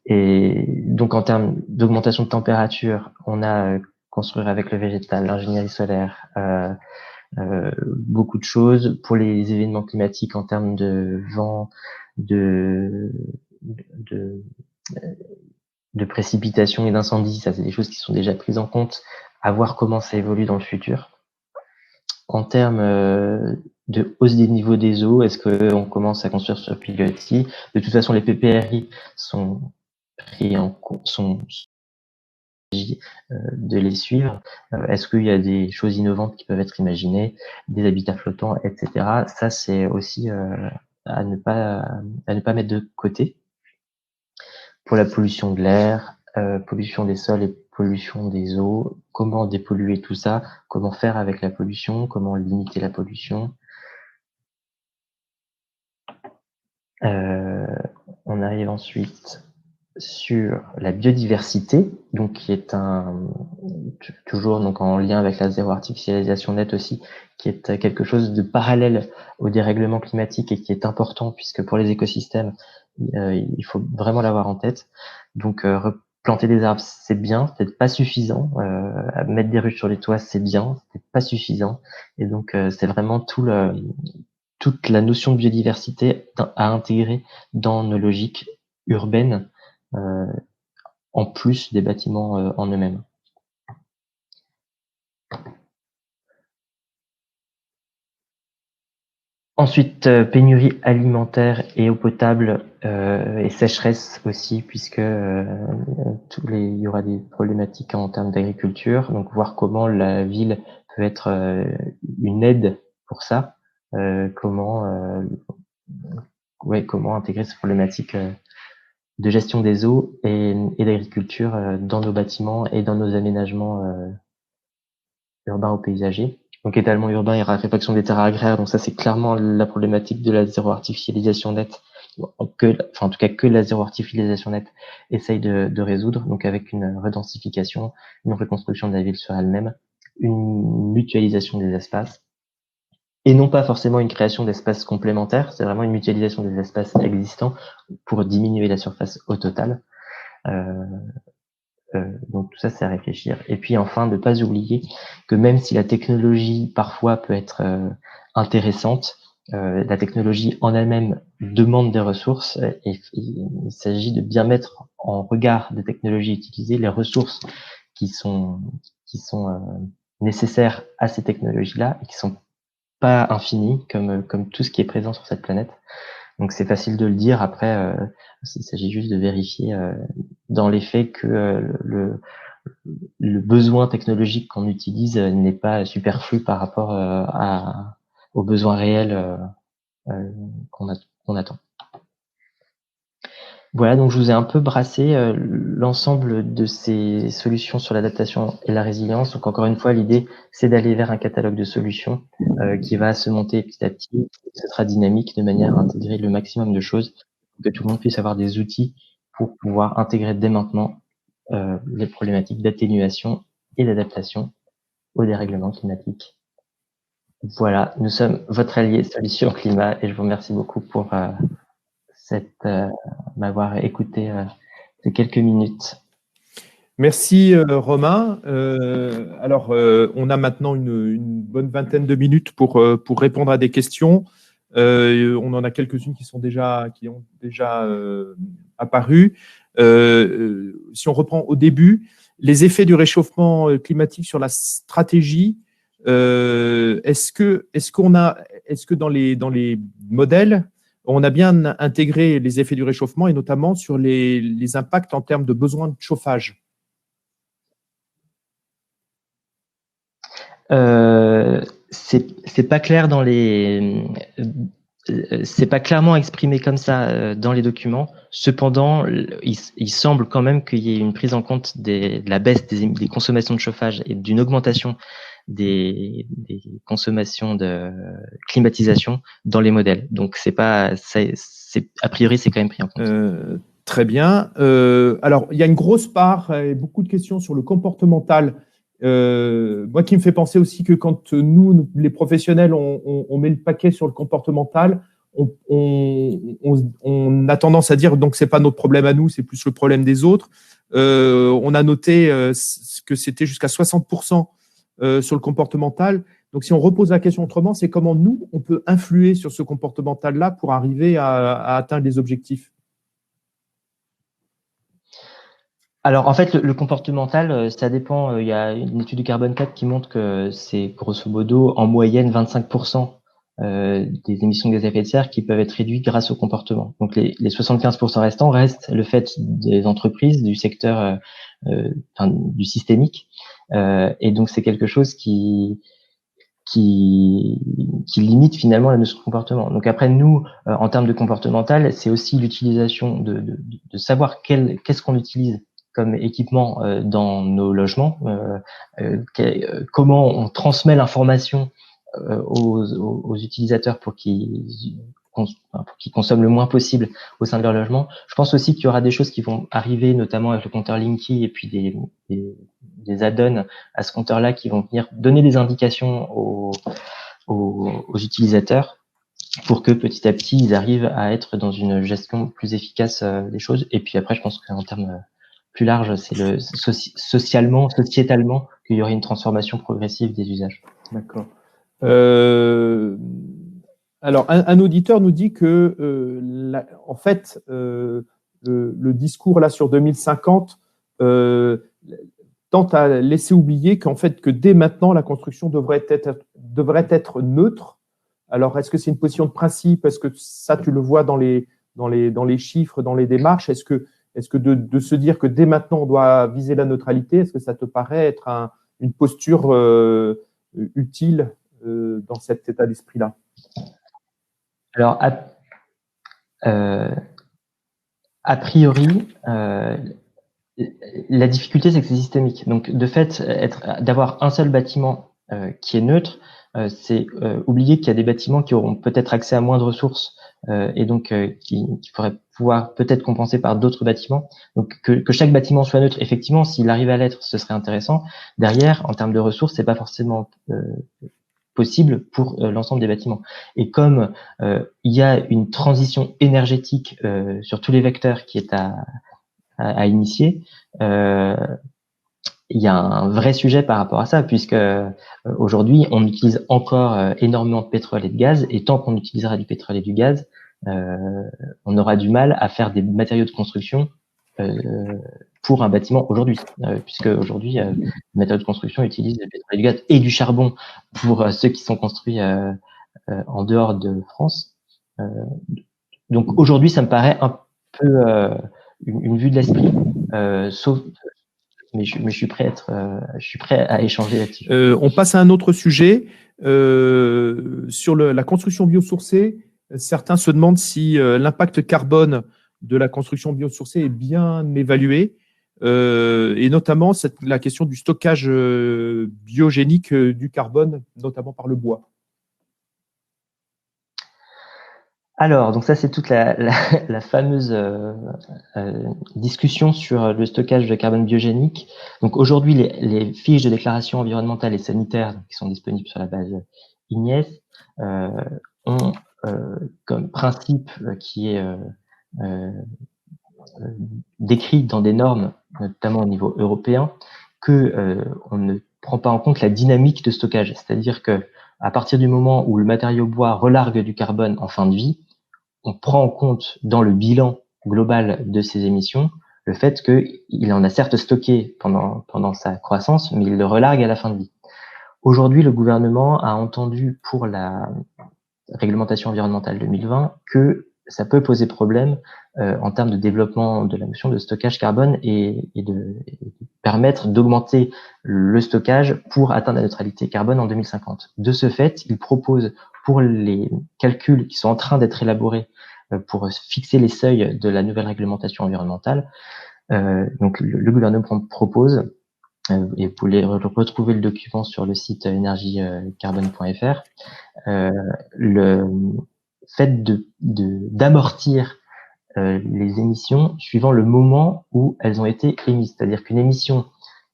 [SPEAKER 2] Et donc, en termes d'augmentation de température, on a construire avec le végétal, l'ingénierie solaire, beaucoup de choses. Pour les événements climatiques en termes de vent, de précipitations et d'incendies, ça c'est des choses qui sont déjà prises en compte, à voir comment ça évolue dans le futur. En termes de hausse des niveaux des eaux, est-ce qu'on commence à construire sur pilotis? De toute façon, les PPRI sont pris en compte, de les suivre. Est-ce qu'il y a des choses innovantes qui peuvent être imaginées, des habitats flottants, etc. Ça, c'est aussi à ne pas mettre de côté. Pour la pollution de l'air, pollution des sols et pollution des eaux, comment dépolluer tout ça, comment faire avec la pollution, comment limiter la pollution. On arrive ensuite sur la biodiversité, donc qui est toujours donc en lien avec la zéro artificialisation nette aussi, qui est quelque chose de parallèle au dérèglement climatique et qui est important puisque pour les écosystèmes, il faut vraiment l'avoir en tête. Donc planter des arbres, c'est bien, c'est peut-être pas suffisant. Mettre des ruches sur les toits, c'est bien, c'est peut-être pas suffisant. Et donc c'est vraiment toute la notion de biodiversité à intégrer dans nos logiques urbaines, en plus des bâtiments en eux-mêmes. Ensuite, pénurie alimentaire et eau potable et sécheresse aussi, puisque il y aura des problématiques en termes d'agriculture. Donc, voir comment la ville peut être une aide pour ça, comment intégrer ces problématiques de gestion des eaux et d'agriculture dans nos bâtiments et dans nos aménagements urbains ou paysagers. Donc étalement urbain et raréfaction des terres agraires, donc ça c'est clairement la problématique de la zéro artificialisation nette, en tout cas que la zéro artificialisation nette essaye de résoudre, donc avec une redensification, une reconstruction de la ville sur elle-même, une mutualisation des espaces, et non pas forcément une création d'espaces complémentaires, c'est vraiment une mutualisation des espaces existants pour diminuer la surface au total. Donc tout ça, c'est à réfléchir. Et puis enfin, ne pas oublier que même si la technologie parfois peut être intéressante, la technologie en elle-même demande des ressources et il s'agit de bien mettre en regard des technologies utilisées les ressources qui sont nécessaires à ces technologies-là et qui sont pas infinies comme tout ce qui est présent sur cette planète. Donc c'est facile de le dire. Après, il s'agit juste de vérifier dans les faits que le besoin technologique qu'on utilise n'est pas superflu par rapport aux besoins réels qu'on attend. Voilà, donc je vous ai un peu brassé l'ensemble de ces solutions sur l'adaptation et la résilience. Donc encore une fois, l'idée, c'est d'aller vers un catalogue de solutions qui va se monter petit à petit. Ce sera dynamique de manière à intégrer le maximum de choses pour que tout le monde puisse avoir des outils pour pouvoir intégrer dès maintenant les problématiques d'atténuation et d'adaptation au dérèglement climatique. Voilà, nous sommes votre allié Solutions Climat et je vous remercie beaucoup pour m'avoir écouté C'est quelques minutes.
[SPEAKER 1] Merci Romain. Alors, on a maintenant une bonne vingtaine de minutes pour répondre à des questions. On en a quelques-unes qui ont déjà apparu. Si on reprend au début, les effets du réchauffement climatique sur la stratégie, est-ce que dans les modèles, on a bien intégré les effets du réchauffement et notamment sur les impacts en termes de besoin de chauffage?
[SPEAKER 2] C'est pas clair dans c'est pas clairement exprimé comme ça dans les documents. Cependant, il semble quand même qu'il y ait une prise en compte de la baisse des consommations de chauffage et d'une augmentation des consommations de climatisation dans les modèles. Donc a priori c'est quand même pris en compte.
[SPEAKER 1] Très bien. Alors, il y a une grosse part et beaucoup de questions sur le comportemental. Moi, qui me fait penser aussi que quand nous, les professionnels, on met le paquet sur le comportemental, on a tendance à dire donc c'est pas notre problème à nous, c'est plus le problème des autres. On a noté que c'était jusqu'à 60% sur le comportemental. Donc, si on repose la question autrement, c'est comment nous, on peut influer sur ce comportemental-là pour arriver à atteindre les objectifs.
[SPEAKER 2] Alors, en fait, le comportemental, ça dépend. Il y a une étude du Carbone 4 qui montre que c'est grosso modo en moyenne 25% des émissions de gaz à effet de serre qui peuvent être réduites grâce au comportement. Donc, les 75% restants restent le fait des entreprises, du secteur, du systémique. Et donc, c'est quelque chose qui limite finalement la notion de comportement. Donc après, nous, en termes de comportemental, c'est aussi l'utilisation de savoir qu'est-ce qu'on utilise comme équipement dans nos logements, comment on transmet l'information aux utilisateurs pour qu'ils consomment le moins possible au sein de leur logement. Je pense aussi qu'il y aura des choses qui vont arriver, notamment avec le compteur Linky et puis des add-ons à ce compteur-là qui vont venir donner des indications aux utilisateurs pour que petit à petit, ils arrivent à être dans une gestion plus efficace des choses. Et puis après, je pense qu'en termes plus larges, c'est socialement, sociétalement, qu'il y aurait une transformation progressive des usages.
[SPEAKER 1] D'accord. Alors, un auditeur nous dit que, en fait, le discours là sur 2050 tente à laisser oublier qu'en fait, que dès maintenant, la construction devrait être neutre. Alors, est-ce que c'est une position de principe? Est-ce que ça, tu le vois dans les chiffres, dans les démarches? Est-ce que de se dire que dès maintenant, on doit viser la neutralité, est-ce que ça te paraît être une posture utile dans cet état d'esprit-là?
[SPEAKER 2] Alors, a priori, la difficulté, c'est que c'est systémique. Donc, de fait, d'avoir un seul bâtiment qui est neutre, c'est oublier qu'il y a des bâtiments qui auront peut-être accès à moins de ressources et donc qui pourraient pouvoir peut-être compenser par d'autres bâtiments. Donc, que chaque bâtiment soit neutre, effectivement, s'il arrive à l'être, ce serait intéressant. Derrière, en termes de ressources, c'est pas forcément possible pour l'ensemble des bâtiments. Et comme il y a une transition énergétique sur tous les vecteurs qui est à initier, il y a un vrai sujet par rapport à ça, puisque aujourd'hui, on utilise encore énormément de pétrole et de gaz, et tant qu'on utilisera du pétrole et du gaz, on aura du mal à faire des matériaux de construction pour un bâtiment aujourd'hui, puisque aujourd'hui, les matériaux de construction utilisent du pétrole et du gaz et du charbon pour ceux qui sont construits en dehors de France. Donc aujourd'hui, ça me paraît un peu une vue de l'esprit, sauf, mais je suis prêt à échanger là-dessus.
[SPEAKER 1] On passe à un autre sujet sur la construction biosourcée. Certains se demandent si l'impact carbone de la construction biosourcée est bien évalué, et notamment la question du stockage biogénique du carbone, notamment par le bois.
[SPEAKER 2] Alors, donc ça, c'est toute la fameuse discussion sur le stockage de carbone biogénique. Donc aujourd'hui, les fiches de déclaration environnementale et sanitaire qui sont disponibles sur la base IGNES ont comme principe qui est décrit dans des normes, notamment au niveau européen, que on ne prend pas en compte la dynamique de stockage. C'est-à-dire que à partir du moment où le matériau bois relargue du carbone en fin de vie, on prend en compte dans le bilan global de ces émissions le fait qu'il en a certes stocké pendant sa croissance, mais il le relargue à la fin de vie. Aujourd'hui, le gouvernement a entendu pour la réglementation environnementale 2020 que ça peut poser problème en termes de développement de la notion de stockage carbone et de permettre d'augmenter le stockage pour atteindre la neutralité carbone en 2050. De ce fait, il propose pour les calculs qui sont en train d'être élaborés pour fixer les seuils de la nouvelle réglementation environnementale, donc le gouvernement propose, et vous pouvez retrouver le document sur le site energiecarbone.fr, le fait d'amortir les émissions suivant le moment où elles ont été émises. C'est-à-dire qu'une émission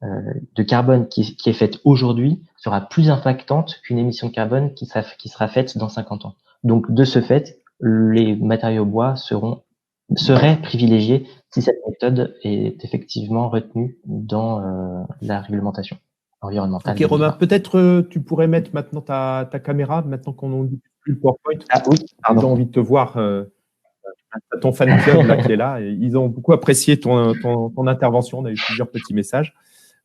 [SPEAKER 2] de carbone qui est faite aujourd'hui sera plus impactante qu'une émission de carbone qui sera faite dans 50 ans. Donc, de ce fait, les matériaux bois seraient privilégiés si cette méthode est effectivement retenue dans la réglementation environnementale.
[SPEAKER 1] Ok, Romain, peut-être tu pourrais mettre maintenant ta caméra, maintenant qu'on dit plus le PowerPoint.
[SPEAKER 2] Ah oui, pardon.
[SPEAKER 1] Ils ont envie de te voir, ton fan club là, qui est là. Et ils ont beaucoup apprécié ton intervention. On a eu plusieurs petits messages.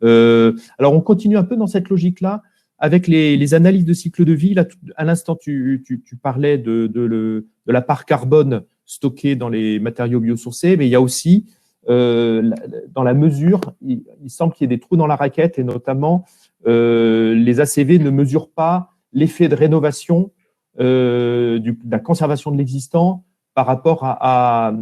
[SPEAKER 1] Alors, on continue un peu dans cette logique-là avec les analyses de cycle de vie. Là, à l'instant, tu parlais de la part carbone stockée dans les matériaux biosourcés, mais il y a aussi, dans la mesure, il semble qu'il y ait des trous dans la raquette et notamment, les ACV ne mesurent pas l'effet de rénovation, de la conservation de l'existant par rapport à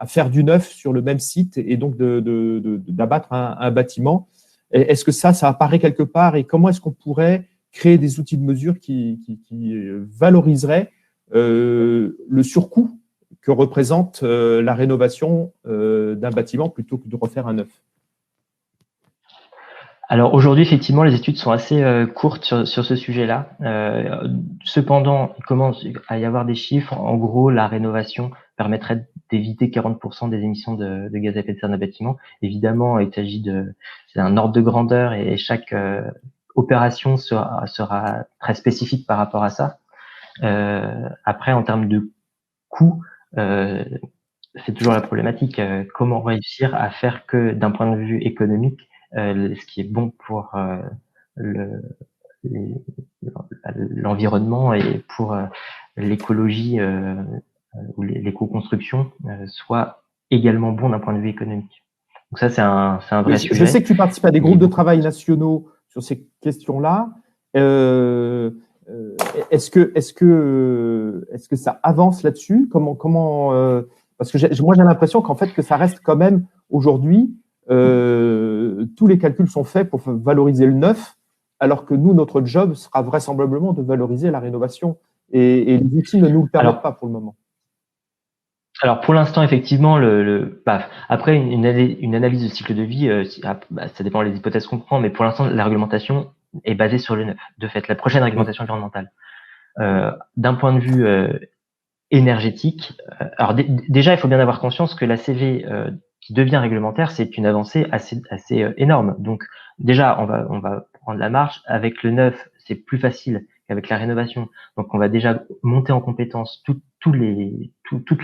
[SPEAKER 1] faire du neuf sur le même site et donc d'abattre un bâtiment. Est-ce que ça apparaît quelque part et comment est-ce qu'on pourrait créer des outils de mesure qui valoriseraient le surcoût que représente la rénovation d'un bâtiment plutôt que de refaire un neuf?
[SPEAKER 2] Alors aujourd'hui, effectivement, les études sont assez courtes sur ce sujet-là. Cependant, il commence à y avoir des chiffres. En gros, la rénovation permettrait d'éviter 40% des émissions de gaz à effet de serre d'un bâtiment. Évidemment, il s'agit c'est un ordre de grandeur et chaque opération sera très spécifique par rapport à ça. Après, en termes de coût, c'est toujours la problématique. Comment réussir à faire que, d'un point de vue économique, ce qui est bon pour l'environnement et pour l'écologie ou l'éco-construction soit également bon d'un point de vue économique. Donc ça, c'est un vrai sujet.
[SPEAKER 1] Je sais que tu participes à des groupes de travail nationaux sur ces questions-là. Est-ce que ça avance là-dessus? Parce que moi, j'ai l'impression qu'en fait, que ça reste quand même aujourd'hui, tous les calculs sont faits pour valoriser le neuf, alors que nous, notre job sera vraisemblablement de valoriser la rénovation. Et les outils ne nous le permettent pas pour le moment.
[SPEAKER 2] Alors pour l'instant, effectivement, après une analyse de cycle de vie, ça dépend des hypothèses qu'on prend, mais pour l'instant, la réglementation est basée sur le neuf. De fait, la prochaine réglementation environnementale, d'un point de vue énergétique, alors déjà, il faut bien avoir conscience que l'ACV qui devient réglementaire, c'est une avancée assez énorme. Donc déjà, on va prendre la marche. Avec le neuf, c'est plus facile qu'avec la rénovation. Donc on va déjà monter en compétence, toute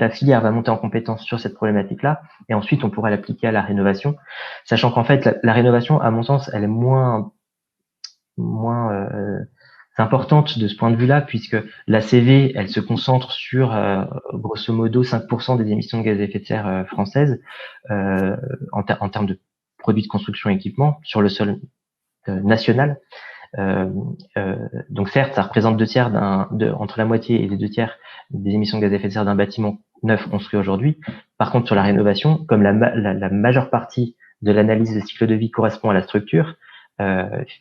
[SPEAKER 2] la filière va monter en compétence sur cette problématique-là, et ensuite on pourra l'appliquer à la rénovation, sachant qu'en fait la rénovation, à mon sens, elle est moins importante de ce point de vue-là, puisque la CV, elle se concentre sur grosso modo 5% des émissions de gaz à effet de serre françaises en termes de produits de construction et équipement sur le sol national. Donc certes, ça représente 2/3 entre la moitié et les 2/3 des émissions de gaz à effet de serre d'un bâtiment neuf construit aujourd'hui. Par contre, sur la rénovation, comme la majeure partie de l'analyse de cycle de vie correspond à la structure,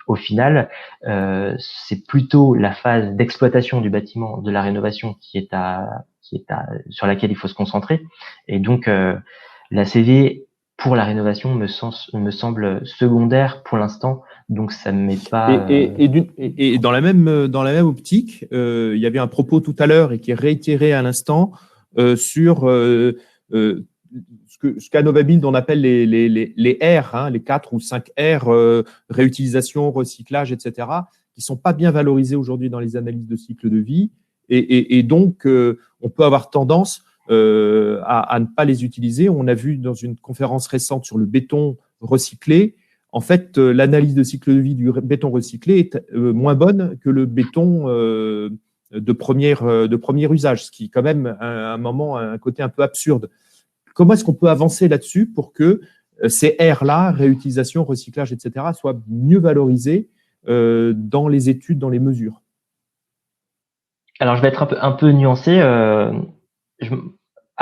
[SPEAKER 2] au final, c'est plutôt la phase d'exploitation du bâtiment de la rénovation sur laquelle il faut se concentrer. Et donc, la CV pour la rénovation me semble secondaire pour l'instant. Donc ça ne met pas.
[SPEAKER 1] Et dans la même optique, il y avait un propos tout à l'heure et qui est réitéré à l'instant sur ce qu'à Novabuild on appelle les R, hein, les 4 ou 5 R, réutilisation, recyclage, etc., qui ne sont pas bien valorisés aujourd'hui dans les analyses de cycle de vie. Et donc, on peut avoir tendance à ne pas les utiliser. On a vu dans une conférence récente sur le béton recyclé, en fait, l'analyse de cycle de vie du béton recyclé est moins bonne que le béton de premier usage, ce qui, quand même, à un moment, a un côté un peu absurde. Comment est-ce qu'on peut avancer là-dessus pour que ces R-là, réutilisation, recyclage, etc., soient mieux valorisés dans les études, dans les mesures?
[SPEAKER 2] Alors, je vais être un peu nuancé. À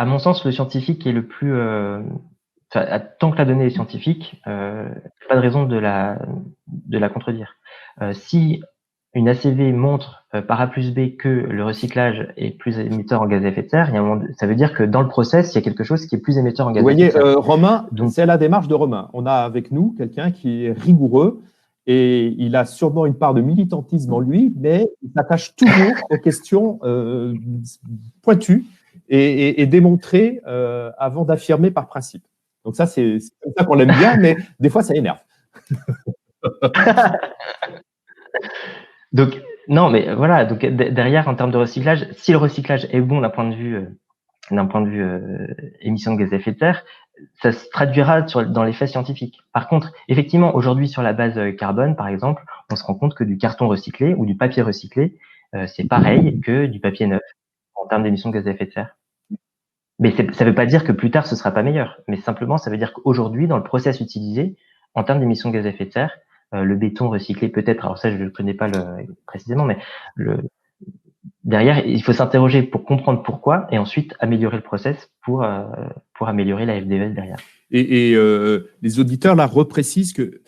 [SPEAKER 2] mon sens, le scientifique est le plus... tant que la donnée est scientifique, pas de raison de la contredire. Si une ACV montre par A plus B que le recyclage est plus émetteur en gaz à effet de serre, ça veut dire que dans le process, il y a quelque chose qui est plus émetteur en gaz à effet de serre.
[SPEAKER 1] Vous voyez, Romain, c'est la démarche de Romain. On a avec nous quelqu'un qui est rigoureux et il a sûrement une part de militantisme en lui, mais il s'attache toujours aux questions pointues et démontrées avant d'affirmer par principe. Donc ça, c'est comme ça qu'on l'aime bien, mais des fois, ça énerve.
[SPEAKER 2] Donc, non, mais voilà. Donc derrière, en termes de recyclage, si le recyclage est bon d'un point de vue émission de gaz à effet de serre, ça se traduira dans les faits scientifiques. Par contre, effectivement, aujourd'hui, sur la base carbone, par exemple, on se rend compte que du carton recyclé ou du papier recyclé, c'est pareil que du papier neuf en termes d'émissions de gaz à effet de serre. Mais ça ne veut pas dire que plus tard, ce sera pas meilleur. Mais simplement, ça veut dire qu'aujourd'hui, dans le process utilisé, en termes d'émissions de gaz à effet de serre, le béton recyclé peut-être, alors ça, je ne connais pas précisément, mais derrière, il faut s'interroger pour comprendre pourquoi et ensuite améliorer le process pour améliorer la FDVS derrière.
[SPEAKER 1] Et les auditeurs là reprécisent que,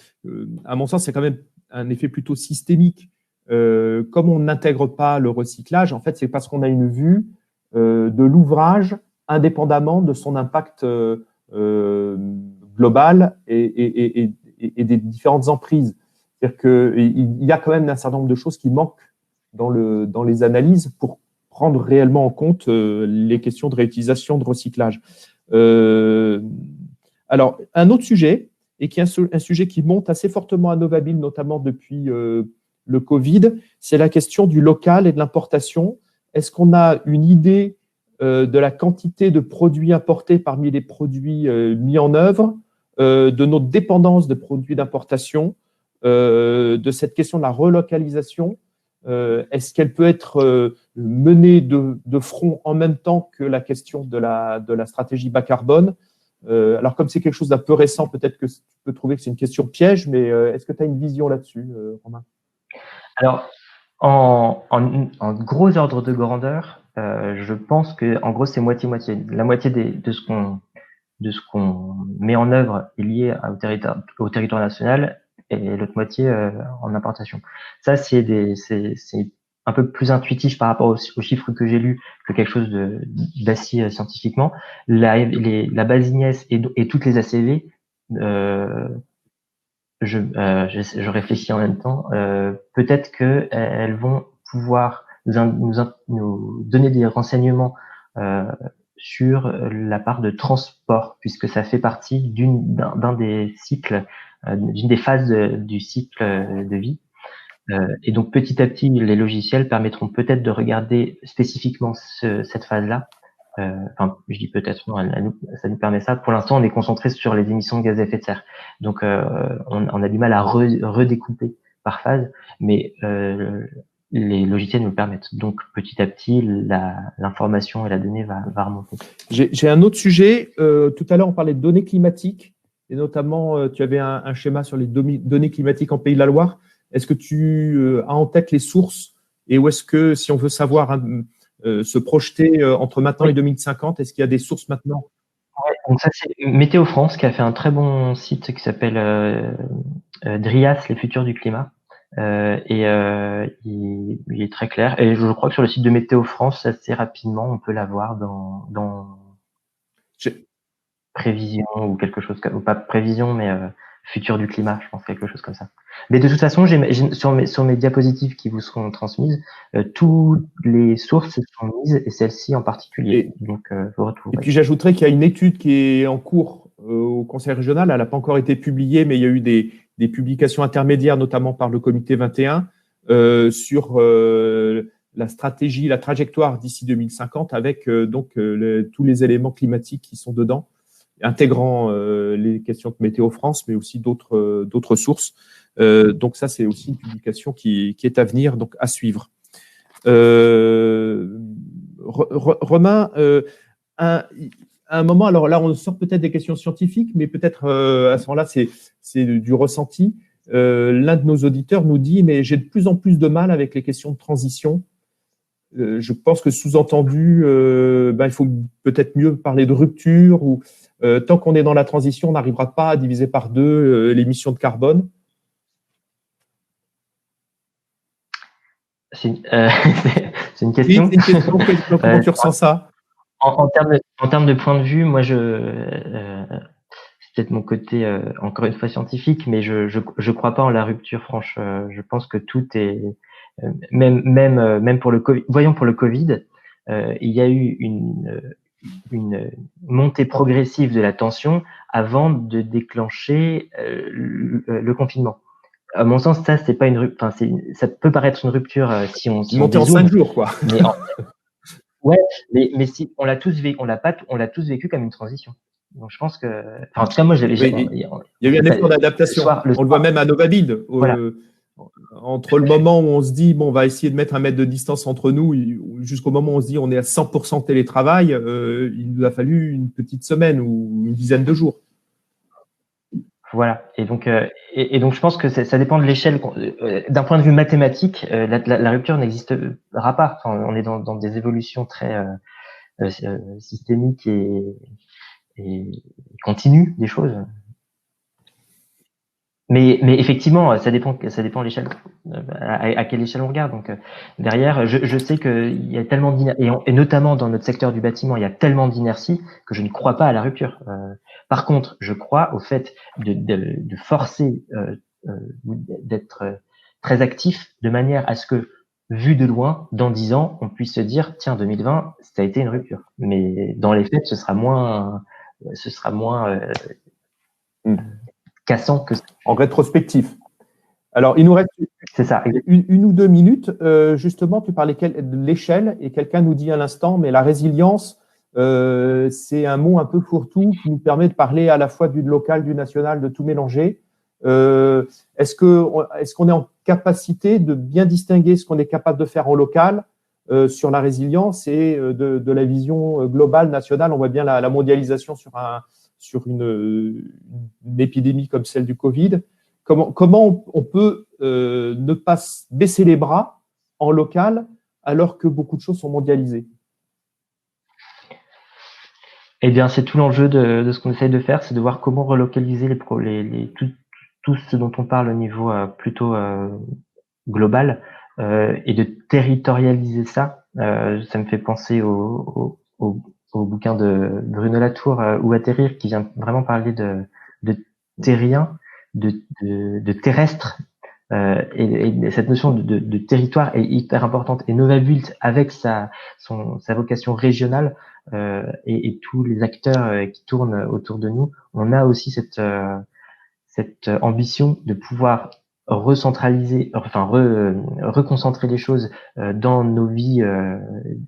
[SPEAKER 1] à mon sens, c'est quand même un effet plutôt systémique. Comme on n'intègre pas le recyclage, en fait, c'est parce qu'on a une vue de l'ouvrage indépendamment de son impact global et des différentes emprises. C'est-à-dire qu'il y a quand même un certain nombre de choses qui manquent dans les analyses pour prendre réellement en compte les questions de réutilisation, de recyclage. Alors, un autre sujet, et qui est un sujet qui monte assez fortement à Novabuild, notamment depuis le Covid, c'est la question du local et de l'importation. Est-ce qu'on a une idée de la quantité de produits importés parmi les produits mis en œuvre, de notre dépendance de produits d'importation, de cette question de la relocalisation? Est-ce qu'elle peut être menée de front en même temps que la question de la stratégie bas carbone? Alors, comme c'est quelque chose d'un peu récent, peut-être que tu peux trouver que c'est une question piège, mais est-ce que tu as une vision là-dessus, Romain?
[SPEAKER 2] Alors, en gros ordre de grandeur, je pense que en gros c'est moitié-moitié. La moitié de ce qu'on met en œuvre est lié au territoire national et l'autre moitié en importation. Ça, c'est un peu plus intuitif par rapport aux chiffres que j'ai lus que quelque chose d'assez scientifiquement. La base Ignace et toutes les ACV, je réfléchis en même temps. Peut-être que elles vont pouvoir nous donner des renseignements sur la part de transport, puisque ça fait partie d'un des cycles, d'une des phases du cycle de vie. Et donc petit à petit, les logiciels permettront peut-être de regarder spécifiquement cette phase-là. Enfin, je dis peut-être, non, ça nous permet ça. Pour l'instant, on est concentré sur les émissions de gaz à effet de serre. Donc, on a du mal à redécouper par phase, mais les logiciels nous le permettent. Donc, petit à petit, l'information et la donnée va remonter.
[SPEAKER 1] J'ai un autre sujet. Tout à l'heure, on parlait de données climatiques, et notamment, tu avais un schéma sur les données climatiques en Pays de la Loire. Est-ce que tu as en tête les sources, et où est-ce que, si on veut savoir se projeter entre maintenant et 2050, est-ce qu'il y a des sources maintenant?
[SPEAKER 2] Ouais, donc ça, c'est Météo France qui a fait un très bon site qui s'appelle DRIAS, les futurs du climat. Il est très clair. Et je crois que sur le site de Météo France, assez rapidement, on peut l'avoir dans prévision ou quelque chose, ou pas prévision, mais futur du climat, je pense, quelque chose comme ça. Mais de toute façon, sur mes diapositives qui vous seront transmises, toutes les sources sont mises et celle-ci en particulier. Donc, vous retrouverez.
[SPEAKER 1] Et puis j'ajouterais qu'il y a une étude qui est en cours au Conseil régional. Elle n'a pas encore été publiée, mais il y a eu des publications intermédiaires, notamment par le Comité 21, sur la stratégie, la trajectoire d'ici 2050, avec donc tous les éléments climatiques qui sont dedans, intégrant les questions de Météo France, mais aussi d'autres sources. Donc ça, c'est aussi une publication qui est à venir, donc à suivre. Romain, à un moment, alors là, on sort peut-être des questions scientifiques, mais peut-être à ce moment-là, c'est du ressenti. L'un de nos auditeurs nous dit, mais j'ai de plus en plus de mal avec les questions de transition. Je pense que sous-entendu, il faut peut-être mieux parler de rupture, ou tant qu'on est dans la transition, on n'arrivera pas à diviser par deux l'émission de carbone.
[SPEAKER 2] C'est une question.
[SPEAKER 1] Oui, c'est une question. Comment tu ressens ça?
[SPEAKER 2] En termes de point de vue, moi, c'est peut-être mon côté, encore une fois, scientifique, mais je crois pas en la rupture franche. Je pense que tout est, même pour le Covid, voyons pour le Covid, il y a eu une montée progressive de la tension avant de déclencher le confinement. À mon sens, ça, c'est pas une rupture. Enfin, ça peut paraître une rupture si on
[SPEAKER 1] monter en 5 jours, quoi.
[SPEAKER 2] Mais ouais, mais si on l'a tous vécu, on l'a tous vécu comme une transition. Donc je pense que, enfin, en tout cas, moi,
[SPEAKER 1] il y a eu un effort d'adaptation. On le voit même à Novaville.
[SPEAKER 2] Voilà.
[SPEAKER 1] Entre le moment où on se dit, bon, on va essayer de mettre 1 mètre de distance entre nous, jusqu'au moment où on se dit, on est à 100% télétravail, il nous a fallu une petite semaine ou une dizaine de jours.
[SPEAKER 2] Voilà. Et donc, je pense que ça dépend de l'échelle. D'un point de vue mathématique, la rupture n'existera pas. Enfin, on est dans des évolutions très systémiques et continues des choses. Mais effectivement, ça dépend de l'échelle, à quelle échelle on regarde. Donc derrière, je sais qu'il y a tellement et notamment dans notre secteur du bâtiment, il y a tellement d'inertie que je ne crois pas à la rupture. Par contre, je crois au fait de forcer, d'être très actif de manière à ce que, vu de loin, dans 10 ans, on puisse se dire, tiens, 2020, ça a été une rupture. Mais dans les faits, ce sera moins cassant que ça.
[SPEAKER 1] En rétrospective. Alors, il nous reste une ou deux minutes. Justement, tu parlais de l'échelle et quelqu'un nous dit à l'instant, mais la résilience, c'est un mot un peu fourre-tout qui nous permet de parler à la fois du local, du national, de tout mélanger. Est-ce qu'on est en capacité de bien distinguer ce qu'on est capable de faire en local sur la résilience et de la vision globale, nationale? On voit bien la mondialisation sur une épidémie comme celle du Covid. Comment on peut ne pas baisser les bras en local alors que beaucoup de choses sont mondialisées?
[SPEAKER 2] Eh bien, c'est tout l'enjeu de ce qu'on essaye de faire, c'est de voir comment relocaliser tout ce dont on parle au niveau plutôt global et de territorialiser ça. Ça me fait penser au bouquin de Bruno Latour, Où atterrir, qui vient vraiment parler de terrien, de terrestre. Et cette notion de territoire est hyper importante. Et Novabult, avec sa vocation régionale et tous les acteurs qui tournent autour de nous, on a aussi cette ambition de pouvoir recentraliser, enfin reconcentrer les choses dans nos vies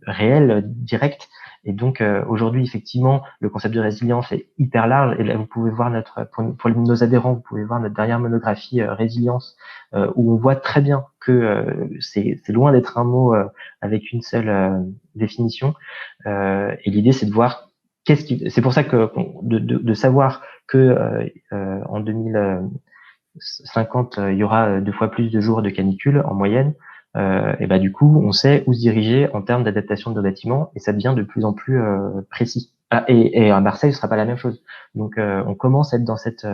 [SPEAKER 2] réelles, directes. Et donc aujourd'hui, effectivement, le concept de résilience est hyper large. Et là, vous pouvez voir pour nos adhérents, vous pouvez voir notre dernière monographie résilience, où on voit très bien que c'est loin d'être un mot avec une seule définition. Et l'idée, c'est de voir c'est pour ça que de savoir que en 2050 il y aura 2 fois plus de jours de canicule en moyenne. Et bah du coup, on sait où se diriger en termes d'adaptation de nos bâtiments et ça devient de plus en plus précis. Et à Marseille, ce sera pas la même chose. Donc, on commence à être dans cette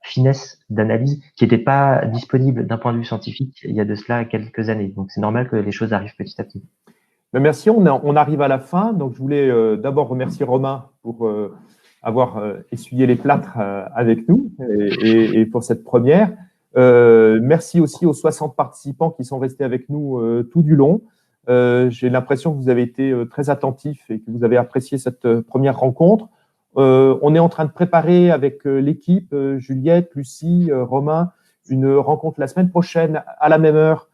[SPEAKER 2] finesse d'analyse qui n'était pas disponible d'un point de vue scientifique il y a de cela quelques années. Donc, c'est normal que les choses arrivent petit à petit.
[SPEAKER 1] Merci, on arrive à la fin. Donc, je voulais d'abord remercier Romain pour avoir essuyé les plâtres avec nous et pour cette première. Merci aussi aux 60 participants qui sont restés avec nous tout du long. J'ai l'impression que vous avez été très attentifs et que vous avez apprécié cette première rencontre. On est en train de préparer avec l'équipe, Juliette, Lucie, Romain, une rencontre la semaine prochaine à la même heure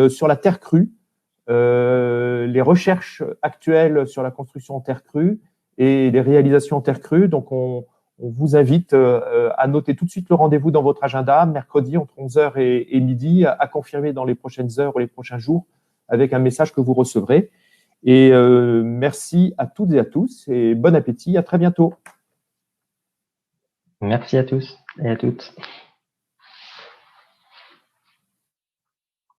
[SPEAKER 1] sur la terre crue, les recherches actuelles sur la construction en terre crue et les réalisations en terre crue. Donc, on vous invite à noter tout de suite le rendez-vous dans votre agenda, mercredi entre 11h et midi, à confirmer dans les prochaines heures ou les prochains jours avec un message que vous recevrez. Et merci à toutes et à tous et bon appétit. À très bientôt.
[SPEAKER 2] Merci à tous et à toutes.